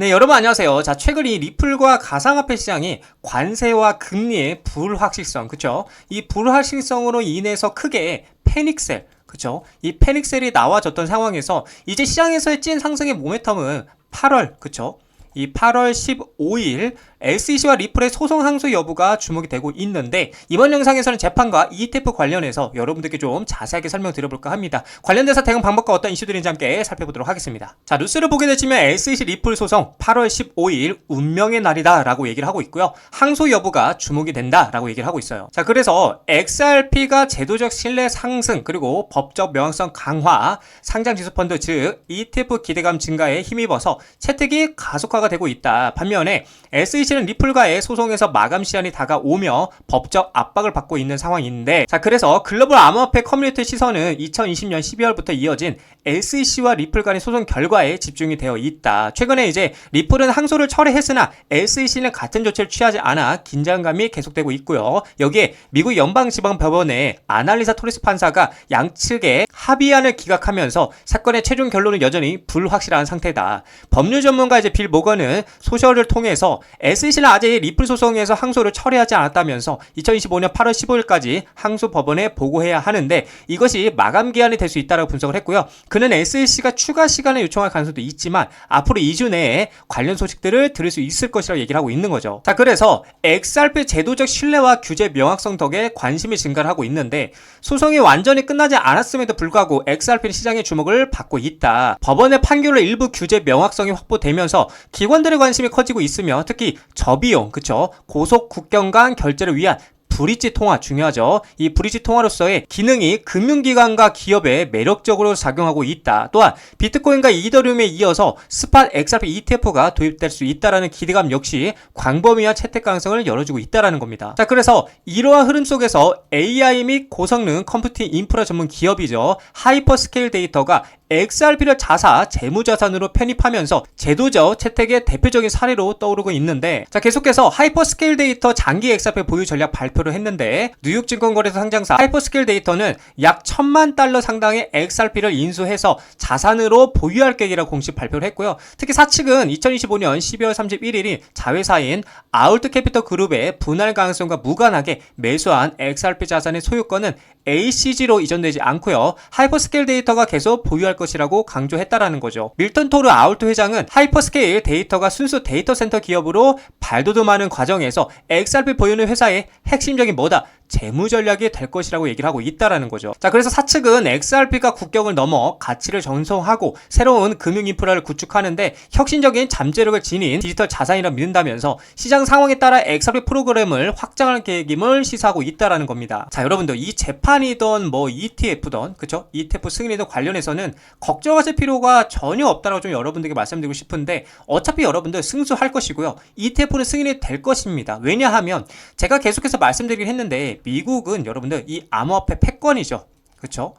네, 여러분 안녕하세요. 자, 최근 이 리플과 가상화폐 시장이 관세와 금리의 불확실성, 그쵸? 이 불확실성으로 인해서 크게 패닉셀, 그쵸? 이 패닉셀이 나와졌던 상황에서 이제 시장에서의 찐 상승의 모멘텀은 8월, 그쵸? 이 8월 15일 SEC와 리플의 소송 항소 여부가 주목이 되고 있는데, 이번 영상에서는 재판과 ETF 관련해서 여러분들께 좀 자세하게 설명드려볼까 합니다. 관련돼서 대응 방법과 어떤 이슈들인지 함께 살펴보도록 하겠습니다. 자, 뉴스를 보게 되시면 SEC 리플 소송 8월 15일 운명의 날이다 라고 얘기를 하고 있고요, 항소 여부가 주목이 된다 라고 얘기를 하고 있어요. 자, 그래서 XRP가 제도적 신뢰 상승, 그리고 법적 명확성 강화, 상장지수펀드 즉 ETF 기대감 증가에 힘입어서 채택이 가속화가 되고 있다. 반면에 SEC는 리플과의 소송에서 마감 시한이 다가오며 법적 압박을 받고 있는 상황인데, 자, 그래서 글로벌 암호화폐 커뮤니티 시선은 2020년 12월부터 이어진 SEC와 리플 간의 소송 결과에 집중이 되어 있다. 최근에 이제 리플은 항소를 철회했으나 SEC는 같은 조치를 취하지 않아 긴장감이 계속되고 있고요. 여기에 미국 연방지방법원의 아날리사 토레스 판사가 양측의 합의안을 기각하면서 사건의 최종 결론은 여전히 불확실한 상태다. 법률 전문가 이제 빌 모건은 소셜을 통해서 SEC는 아직 리플 소송에서 항소를 철회하지 않았다면서 2025년 8월 15일까지 항소 법원에 보고해야 하는데, 이것이 마감 기한이 될 수 있다고 분석을 했고요. 그는 SEC가 추가 시간을 요청할 가능성도 있지만 앞으로 2주 내에 관련 소식들을 들을 수 있을 것이라고 얘기를 하고 있는 거죠. 자, 그래서 XRP 제도적 신뢰와 규제 명확성 덕에 관심이 증가를 하고 있는데, 소송이 완전히 끝나지 않았음에도 불구하고 XRP는 시장의 주목을 받고 있다. 법원의 판결로 일부 규제 명확성이 확보되면서 기관들의 관심이 커지고 있으며, 특히 저비용, 그쵸? 고속 국경 간 결제를 위한 브릿지 통화 중요하죠. 이 브릿지 통화로서의 기능이 금융기관과 기업에 매력적으로 작용하고 있다. 또한 비트코인과 이더리움에 이어서 스팟 XRP ETF가 도입될 수 있다는 기대감 역시 광범위한 채택 가능성을 열어주고 있다는 겁니다. 자, 그래서 이러한 흐름 속에서 AI 및 고성능 컴퓨팅 인프라 전문 기업이죠, 하이퍼스케일 데이터가 XRP를 자사, 재무자산으로 편입하면서 제도적 채택의 대표적인 사례로 떠오르고 있는데, 자, 계속해서 하이퍼스케일 데이터 장기 XRP 보유 전략 발표를 했는데, 뉴욕증권거래소 상장사 하이퍼스케일 데이터는 약 1,000만 달러 상당의 XRP를 인수해서 자산으로 보유할 계획이라고 공식 발표를 했고요. 특히 사측은 2025년 12월 31일이 자회사인 아울트 캐피터 그룹의 분할 가능성과 무관하게 매수한 XRP 자산의 소유권은 ACG로 이전되지 않고요, 하이퍼스케일 데이터가 계속 보유할 것이라고 강조했다라는 거죠. 밀턴 토르 아울트 회장은 하이퍼스케일 데이터가 순수 데이터 센터 기업으로 발돋움하는 과정에서 XRP 보유는 회사의 핵심적인 뭐다? 재무 전략이 될 것이라고 얘기를 하고 있다라는 거죠. 자, 그래서 사측은 XRP가 국경을 넘어 가치를 전송하고 새로운 금융 인프라를 구축하는데 혁신적인 잠재력을 지닌 디지털 자산이라 믿는다면서 시장 상황에 따라 XRP 프로그램을 확장할 계획임을 시사하고 있다라는 겁니다. 자, 여러분들 이 재판이던 뭐 ETF던, 그쵸? ETF 승인이든 관련해서는 걱정하실 필요가 전혀 없다라고 좀 여러분들께 말씀드리고 싶은데, 어차피 여러분들 승수할 것이고요, ETF는 승인이 될 것입니다. 왜냐하면 제가 계속해서 말씀드리긴 했는데, 미국은 여러분들 이 암호화폐 패권이죠, 그쵸?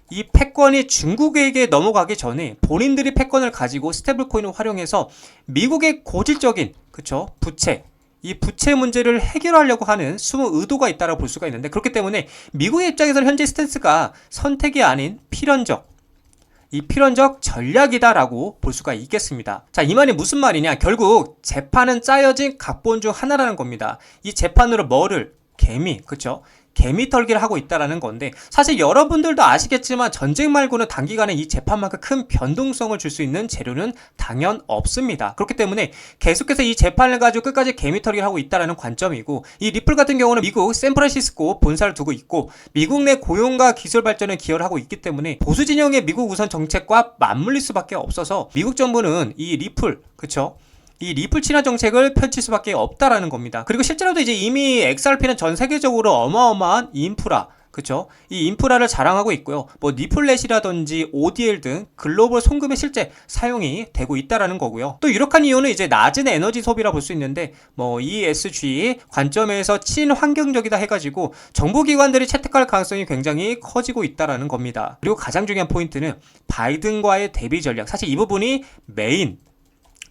이 패권이 중국에게 넘어가기 전에 본인들이 패권을 가지고 스테이블코인을 활용해서 미국의 고질적인, 그쵸? 부채, 이 부채 문제를 해결하려고 하는 숨은 의도가 있다고 볼 수가 있는데, 그렇기 때문에 미국의 입장에서는 현재 스탠스가 선택이 아닌 필연적 전략이다라고 볼 수가 있겠습니다. 자, 이 말이 무슨 말이냐? 결국 재판은 짜여진 각본 중 하나라는 겁니다. 이 재판으로 뭐를? 개미, 그쵸? 개미 털기를 하고 있다라는 건데, 사실 여러분들도 아시겠지만 전쟁 말고는 단기간에 이 재판만큼 큰 변동성을 줄 수 있는 재료는 당연 없습니다. 그렇기 때문에 계속해서 이 재판을 가지고 끝까지 개미 털기를 하고 있다라는 관점이고, 이 리플 같은 경우는 미국 샌프란시스코 본사를 두고 있고 미국 내 고용과 기술 발전에 기여를 하고 있기 때문에 보수 진영의 미국 우선 정책과 맞물릴 수밖에 없어서 미국 정부는 이 리플, 그쵸? 이 리플 친화 정책을 펼칠 수밖에 없다라는 겁니다. 그리고 실제로도 이제 이미 XRP는 전 세계적으로 어마어마한 인프라, 그쵸? 이 인프라를 자랑하고 있고요. 뭐 니플렛이라든지 ODL 등 글로벌 송금에 실제 사용이 되고 있다라는 거고요. 또 유력한 이유는 이제 낮은 에너지 소비라 볼 수 있는데, 뭐 ESG 관점에서 친환경적이다 해가지고 정부기관들이 채택할 가능성이 굉장히 커지고 있다라는 겁니다. 그리고 가장 중요한 포인트는 바이든과의 대비 전략. 사실 이 부분이 메인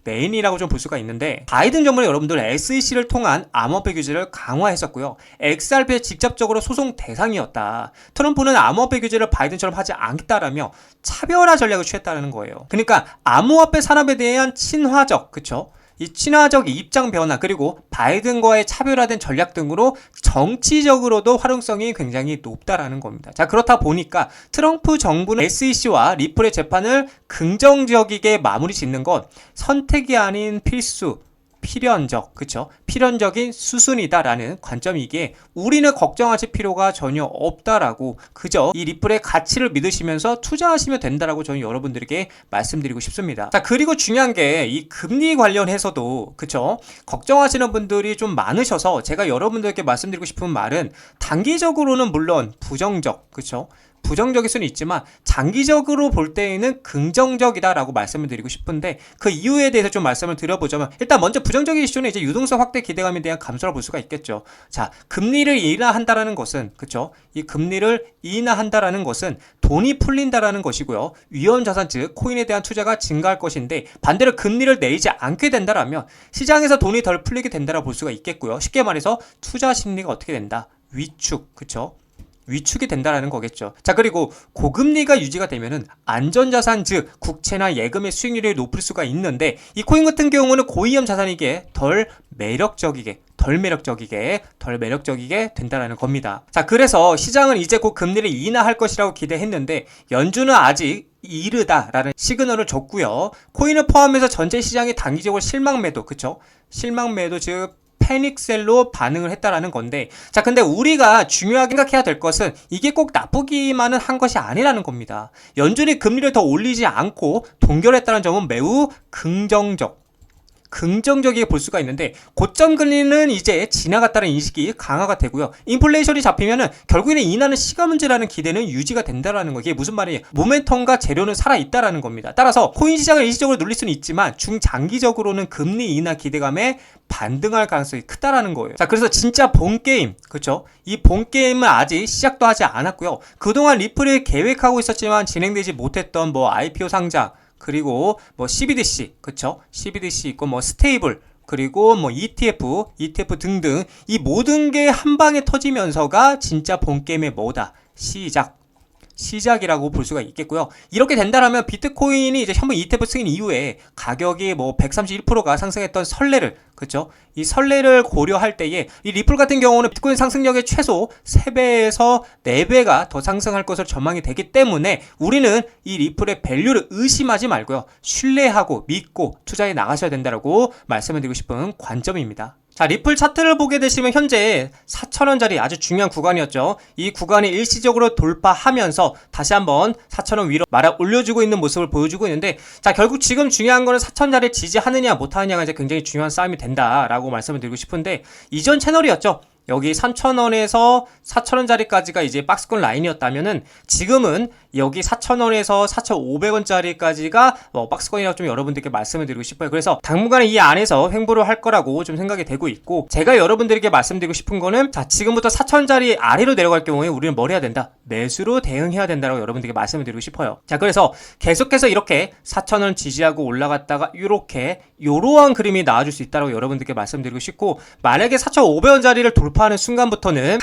메인이라고 좀 볼 수가 있는데, 바이든 정부는 여러분들 SEC를 통한 암호화폐 규제를 강화했었고요. XRP에 직접적으로 소송 대상이었다. 트럼프는 암호화폐 규제를 바이든처럼 하지 않겠다라며 차별화 전략을 취했다는 거예요. 그러니까 암호화폐 산업에 대한 친화적, 그쵸? 이 친화적 입장 변화, 그리고 바이든과의 차별화된 전략 등으로 정치적으로도 활용성이 굉장히 높다라는 겁니다. 자, 그렇다 보니까 트럼프 정부는 SEC와 리플의 재판을 긍정적이게 마무리 짓는 것, 선택이 아닌 필수, 필연적, 그쵸? 필연적인 수순이다라는 관점이기에 우리는 걱정하실 필요가 전혀 없다라고, 그저 이 리플의 가치를 믿으시면서 투자하시면 된다라고 저는 여러분들에게 말씀드리고 싶습니다. 자, 그리고 중요한 게 이 금리 관련해서도, 그쵸? 걱정하시는 분들이 좀 많으셔서 제가 여러분들께 말씀드리고 싶은 말은, 단기적으로는 물론 부정적, 그쵸? 부정적일 수는 있지만 장기적으로 볼 때에는 긍정적이다라고 말씀을 드리고 싶은데, 그 이유에 대해서 좀 말씀을 드려보자면, 일단 먼저 부정적인 이슈는 이제 유동성 확대 기대감에 대한 감소라 볼 수가 있겠죠. 자, 금리를 인하한다라는 것은, 그쵸? 이 금리를 인하한다라는 것은 돈이 풀린다라는 것이고요. 위험자산 즉 코인에 대한 투자가 증가할 것인데, 반대로 금리를 내리지 않게 된다라면 시장에서 돈이 덜 풀리게 된다라고 볼 수가 있겠고요. 쉽게 말해서 투자 심리가 어떻게 된다? 위축, 그쵸? 위축이 된다라는 거겠죠. 자, 그리고 고금리가 유지가 되면은 안전자산 즉 국채나 예금의 수익률이 높을 수가 있는데, 이 코인 같은 경우는 고위험 자산이기에 덜 매력적이게 된다라는 겁니다. 자, 그래서 시장은 이제 곧 금리를 인하할 것이라고 기대했는데 연준은 아직 이르다라는 시그널을 줬고요. 코인을 포함해서 전체 시장이 단기적으로 실망 매도, 그쵸? 실망 매도 즉 패닉셀로 반응을 했다라는 건데, 자, 근데 우리가 중요하게 생각해야 될 것은 이게 꼭 나쁘기만은 한 것이 아니라는 겁니다. 연준이 금리를 더 올리지 않고 동결했다는 점은 매우 긍정적이게 볼 수가 있는데, 고점 금리는 이제 지나갔다는 인식이 강화가 되고요. 인플레이션이 잡히면은 결국에는 인하는 시간 문제라는 기대는 유지가 된다라는 거. 이게 무슨 말이에요? 모멘텀과 재료는 살아있다라는 겁니다. 따라서 코인 시장을 일시적으로 눌릴 수는 있지만 중장기적으로는 금리 인하 기대감에 반등할 가능성이 크다라는 거예요. 자, 그래서 진짜 본게임, 그쵸? 이 본게임은 아직 시작도 하지 않았고요. 그동안 리플이 계획하고 있었지만 진행되지 못했던 뭐 IPO 상장, 그리고 뭐 CBDC, 그쵸? CBDC 있고 뭐 스테이블, 그리고 뭐 ETF 등등, 이 모든 게 한 방에 터지면서가 진짜 본게임의 뭐다? 시작이라고 볼 수가 있겠고요. 이렇게 된다라면 비트코인이 이제 현물 ETF 승인 이후에 가격이 뭐 131%가 상승했던 선례를, 그쵸? 이 선례를 고려할 때에 이 리플 같은 경우는 비트코인 상승력의 최소 3배에서 4배가 더 상승할 것으로 전망이 되기 때문에 우리는 이 리플의 밸류를 의심하지 말고요. 신뢰하고 믿고 투자해 나가셔야 된다라고 말씀을 드리고 싶은 관점입니다. 자, 리플 차트를 보게 되시면 현재 4,000원짜리 아주 중요한 구간이었죠. 이 구간이 일시적으로 돌파하면서 다시 한번 4,000원 위로 말아 올려주고 있는 모습을 보여주고 있는데, 자, 결국 지금 중요한 거는 4,000원짜리를 지지하느냐 못하느냐가 이제 굉장히 중요한 싸움이 된다라고 말씀을 드리고 싶은데, 이전 채널이었죠. 여기 3,000원에서 4,000원짜리까지가 이제 박스권 라인이었다면은 지금은 여기 4,000원에서 4,500원짜리까지가 박스권이라고 좀 여러분들께 말씀을 드리고 싶어요. 그래서 당분간은 이 안에서 횡보를 할 거라고 좀 생각이 되고 있고, 제가 여러분들에게 말씀드리고 싶은 거는, 자, 지금부터 4,000원짜리 아래로 내려갈 경우에 우리는 뭘 해야 된다? 매수로 대응해야 된다고 여러분들에게 말씀을 드리고 싶어요. 자, 그래서 계속해서 이렇게 4,000원 지지하고 올라갔다가 요러한 그림이 나와줄 수 있다고 여러분들께 말씀드리고 싶고, 만약에 4,500원짜리를 돌파하는 순간부터는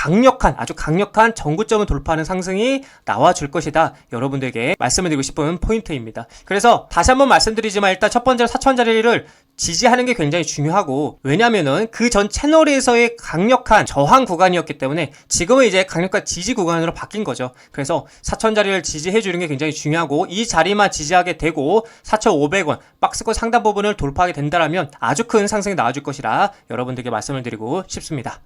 아주 강력한 전고점을 돌파하는 상승이 나와줄 것이다, 여러분들에게 말씀을 드리고 싶은 포인트입니다. 그래서 다시 한번 말씀드리지만, 일단 첫 번째로 4,000원짜리를 지지하는 게 굉장히 중요하고, 왜냐면은 그 전 채널에서의 강력한 저항 구간이었기 때문에 지금은 이제 강력한 지지 구간으로 바뀐 거죠. 그래서 4,000원짜리를 지지해 주는 게 굉장히 중요하고, 이 자리만 지지하게 되고 4,500원 박스권 상단 부분을 돌파하게 된다면 아주 큰 상승이 나와줄 것이라 여러분들께 말씀을 드리고 싶습니다.